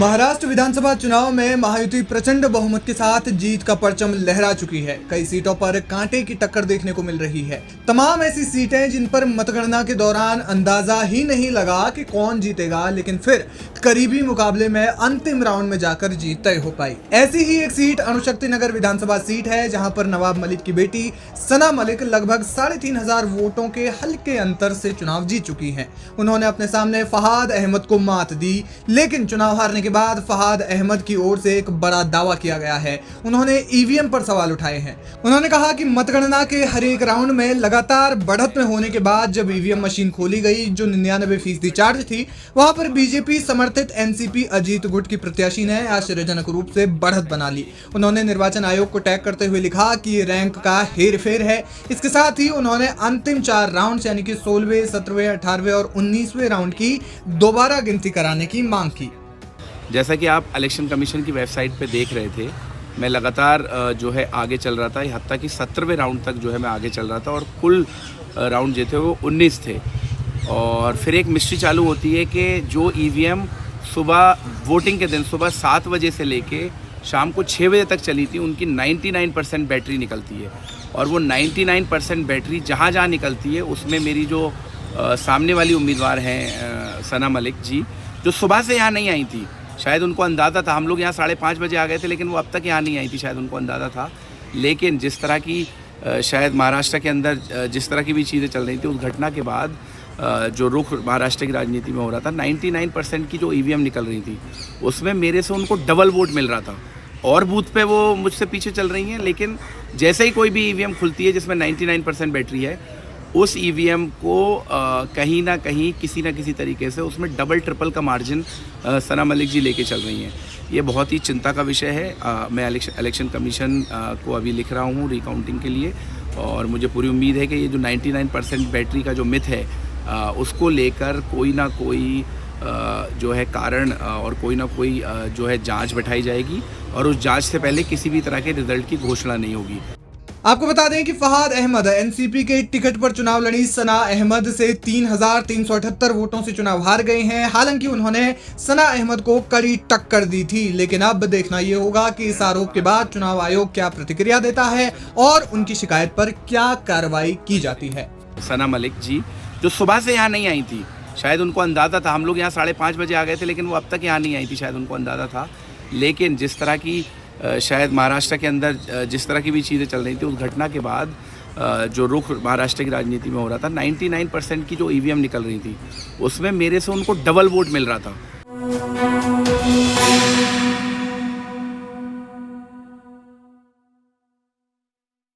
महाराष्ट्र विधानसभा चुनाव में महायुति प्रचंड बहुमत के साथ जीत का परचम लहरा चुकी है। कई सीटों पर कांटे की टक्कर देखने को मिल रही है। तमाम ऐसी सीटें जिन पर मतगणना के दौरान अंदाजा ही नहीं लगा कि कौन जीतेगा, लेकिन फिर करीबी मुकाबले में अंतिम राउंड में जाकर जीत तय हो पाई। ऐसी ही एक सीट अणुशक्ति नगर विधानसभा सीट है, जहां पर नवाब मलिक की बेटी सना मलिक लगभग 3500 वोटों के हल्के अंतर से चुनाव जीत चुकी हैं। उन्होंने अपने सामने फहाद अहमद को मात दी, लेकिन चुनाव हारने के बाद फहाद अहमद की ओर से एक बड़ा दावा किया गया है। उन्होंने ईवीएम पर सवाल उठाए हैं। उन्होंने कहा कि मतगणना के हर एक राउंड में लगातार बढ़त में होने के बाद जब ईवीएम मशीन खोली गई, जो 99% चार्ज थी, वहां पर बीजेपी समर्थित एनसीपी अजीत गुट की प्रत्याशी ने आश्चर्यजनक रूप से बढ़त बना ली। उन्होंने निर्वाचन आयोग को टैग करते हुए लिखा कि ये रैंक का हेरफेर है। इसके साथ ही उन्होंने अंतिम 4 राउंड यानी कि 16वें, 17वें, 18वें और 19वें राउंड की दोबारा गिनती कराने की मांग की। जैसा कि आप इलेक्शन कमीशन की वेबसाइट पे देख रहे थे, मैं लगातार जो है आगे चल रहा था। हत्ता कि 17वें राउंड तक जो है मैं आगे चल रहा था और कुल राउंड जो थे वो 19 थे। और फिर एक मिस्ट्री चालू होती है कि जो ईवीएम सुबह वोटिंग के दिन सुबह 7 बजे से लेके शाम को 6 बजे तक चली थी, उनकी 99% बैटरी निकलती है। और वो 99% बैटरी जहाँ जहाँ निकलती है उसमें मेरी जो सामने वाली उम्मीदवार हैं सना मलिक जी, जो सुबह से यहाँ नहीं आई थी, शायद उनको अंदाज़ा था। हम लोग यहाँ 5:30 बजे आ गए थे, लेकिन वो अब तक यहाँ नहीं आई थी, शायद उनको अंदाज़ा था। लेकिन जिस तरह की शायद महाराष्ट्र के अंदर जिस तरह की भी चीज़ें चल रही थी, उस घटना के बाद जो रुख महाराष्ट्र की राजनीति में हो रहा था, 99% की जो ईवीएम निकल रही थी उसमें मेरे से उनको डबल वोट मिल रहा था। और बूथ पे वो मुझसे पीछे चल रही हैं, लेकिन जैसे ही कोई भी ईवीएम खुलती है जिसमें 99% बैटरी है, उस ईवीएम को कहीं ना कहीं किसी ना किसी तरीके से उसमें डबल ट्रिपल का मार्जिन सना मलिक जी लेके चल रही हैं। ये बहुत ही चिंता का विषय है। मैं इलेक्शन कमीशन को अभी लिख रहा हूँ रिकाउंटिंग के लिए, और मुझे पूरी उम्मीद है कि ये जो 99% बैटरी का जो मिथ है उसको लेकर कोई ना कोई जो है कारण और कोई ना कोई जो है जांच बैठाई जाएगी, और उस जांच से पहले किसी भी तरह के रिजल्ट की घोषणा नहीं होगी। आपको बता दें कि फहाद अहमद एनसीपी के टिकट पर चुनाव लड़ी सना अहमद से 3378 वोटों से चुनाव हार गए हैं। हालांकि उन्होंने सना अहमद को कड़ी टक्कर दी थी, लेकिन अब देखना यह होगा कि इस आरोप के बाद चुनाव आयोग क्या प्रतिक्रिया देता है और उनकी शिकायत पर क्या कार्रवाई की जाती है। सना मलिक जी, जो सुबह से यहाँ नहीं आई थी, शायद उनको अंदाज़ा था। हम लोग यहाँ 5:30 बजे आ गए थे, लेकिन वो अब तक यहाँ नहीं आई थी, शायद उनको अंदाज़ा था। लेकिन जिस तरह की शायद महाराष्ट्र के अंदर जिस तरह की भी चीज़ें चल रही थी, उस घटना के बाद जो रुख महाराष्ट्र की राजनीति में हो रहा था, 99% की जो ईवीएम निकल रही थी उसमें मेरे से उनको डबल वोट मिल रहा था।